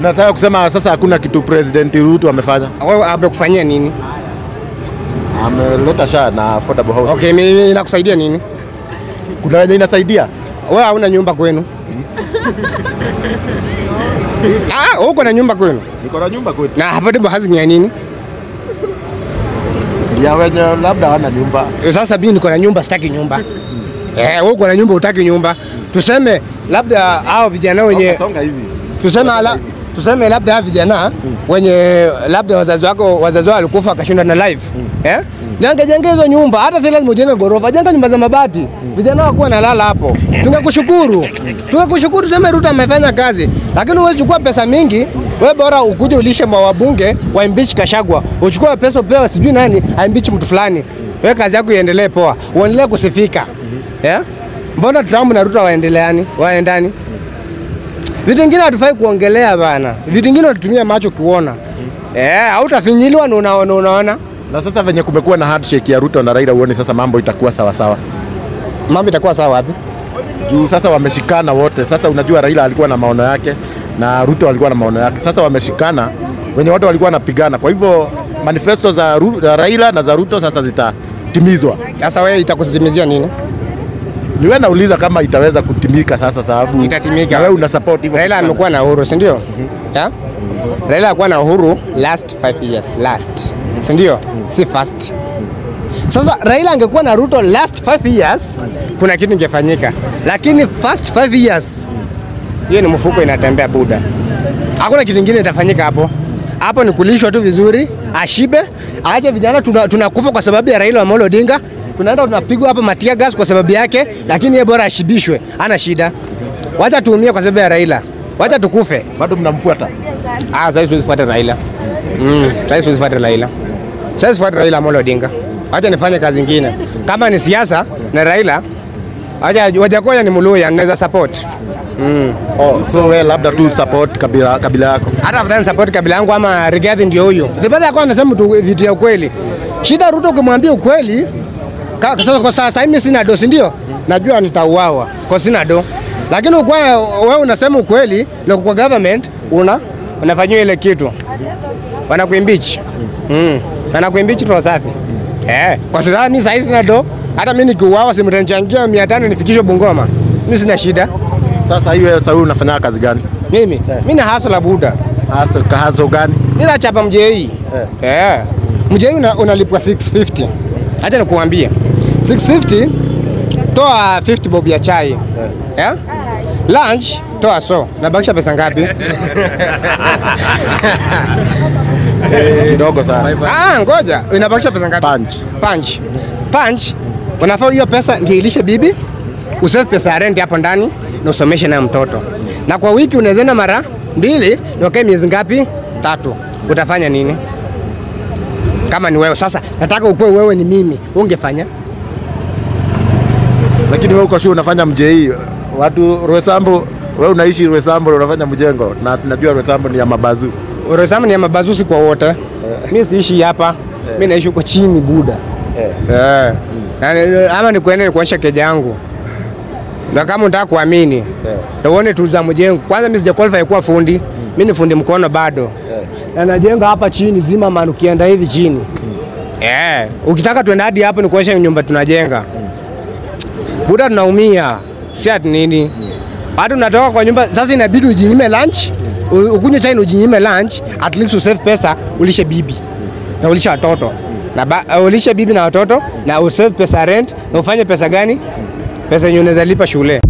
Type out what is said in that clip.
Unataka kusema sasa hakuna kitu President Ruto amefanya? Wewe amekufanyia nini? Ameleta SHA na affordable housing. Okay, mimi inakusaidia nini? Kuna wenye inasaidia? Wewe hauna nyumba kwenu? Uko na nyumba kwenu? Niko na nyumba kwetu. Na affordable housing ya nini? Ya wenye labda hawana nyumba. Sasa mimi niko na nyumba, sitaki nyumba. Wewe uko na nyumba, utaki nyumba. Tuseme labda hao vijana wenye Songa hivi. Tuseme labda hao vijana wenye labda wazazi wao walikufa akashinda na life. Ningejengea hizo nyumba, hata si lazima ujenge gorofa, jenga nyumba za mabati. Vijana wako wanalala hapo. Tungekushukuru. Tuseme Ruto amefanya kazi. Lakini huwezi chukua pesa mingi, wewe bora ukuje ulishe wabunge wa impeach Gachagua. Uchukue pesa upewe sijui nani, impeach mtu fulani. Wewe kazi yako iendelee poa. Uendelee kusifika. Mbona Trump na Ruto waendani? Vitu vingine hatufai kuongelea bana. Vitu vingine tutumia macho kuona. Hautafinyiliwa na unaona. Na sasa venye kumekuwa na handshake ya Ruto na Raila, uone sasa mambo itakuwa sawa sawa. Mambo itakuwa sawa wapi? Juu sasa wameshikana wote. Sasa unajua Raila alikuwa na maono yake na Ruto alikuwa na maono yake. Sasa wameshikana, wenye watu walikuwa wanapigana. Kwa hivyo manifesto za Raila na za Ruto sasa zitatimizwa. Sasa wewe itakusimamizia nini? Ni wewe nauliza kama itaweza kutimika sasa, sababu itatimika. Wewe una support hivyo. Raila amekuwa na uhuru, si ndio? Raila alikuwa na uhuru last 5 years si ndio? Si first. Sasa Raila angekuwa na Ruto last 5 years, kuna kitu ingefanyika. Lakini first 5 years hiyo ni mfuko inatembea buda. Hakuna kitu kingine itafanyika hapo. Hapo ni kulishwa tu vizuri, ashibe, aache vijana tunakufa kwa sababu ya Raila Amolo Odinga. Tunaenda tunapigwa hapa matia gas kwa sababu yake, lakini yeye bora ashibishwe, hana shida. Wacha tuumie kwa sababu ya Raila. Wacha tukufe. Bado mnamfuata? Sasa siwezi fuata Raila. Sasa siwezi fuata Raila. Sasa fuata Raila Amolo Odinga. Wacha nifanye kazi nyingine. Kama ni siasa na Raila, wajakoya ni Muluya, naweza support. So wewe labda tu support kabila yako. Hata afadhali support kabila yangu ama Rigathi ndio huyo. Baada ya kwa anasema tu vitu ya ukweli. Shida Ruto ukimwambia ukweli, kwa sasa mimi sina do, ndio? Najua nitauawa kwa sina do. Lakini wewe unasema ukweli, na kwa government unafanywa ile kitu. Wanakuimpeach. Wanakuimpeach tu safi. Kwa sasa mimi sasa sina do. Hata mimi nikiuawa simtanichangia 500 nifikishwe Bungoma. Mimi sina shida. Sasa hiyo sasa wewe unafanya kazi gani? Mimi na hustle buda. Hustle gani? Mimi nachapa mjei. Mjei unalipwa 650. Acha nikuambie. 650 toa 50 bob ya chai. Lunch toa nabakisha pesa ngapi? Kidogo sana. Ngoja, unabakisha pesa ngapi? Punch. Unafaa hiyo pesa ndio ilishe bibi, usave pesa rent hapo ndani na usomeshe na mtoto. Na kwa wiki unaweza mara 2, na kwa miezi ngapi? 3. Utafanya nini? Kama ni wewe sasa, nataka ukue wewe ni mimi, ungefanya? Lakini wewe uko sio unafanya mjei. Watu Roysambu, wewe unaishi Roysambu unafanya mjengo. Na tunajua Roysambu ni ya mabazu. Roysambu ni ya mabazu si kwa wote. Mimi siishi hapa. Mimi naishi huko chini buda. Ama ni kuonyesha keja yangu. Na kama unataka kuamini, uone tu za mjengo. Kwanza mimi sija qualify kuwa fundi. Mimi ni fundi mkono bado. Na najenga hapa chini zima man ukienda hivi chini. Ukitaka tuende hadi hapo ni kuonyesha nyumba tunajenga. Buda tunaumia. Si ati nini? Hata unatoka kwa nyumba sasa inabidi ujinyime lunch, ukunywe chai ujinyime lunch, at least usave pesa ulishe bibi na ulishe watoto. Na ulishe bibi na watoto na usave pesa rent na ufanye pesa gani? Pesa yenye unaweza lipa shule.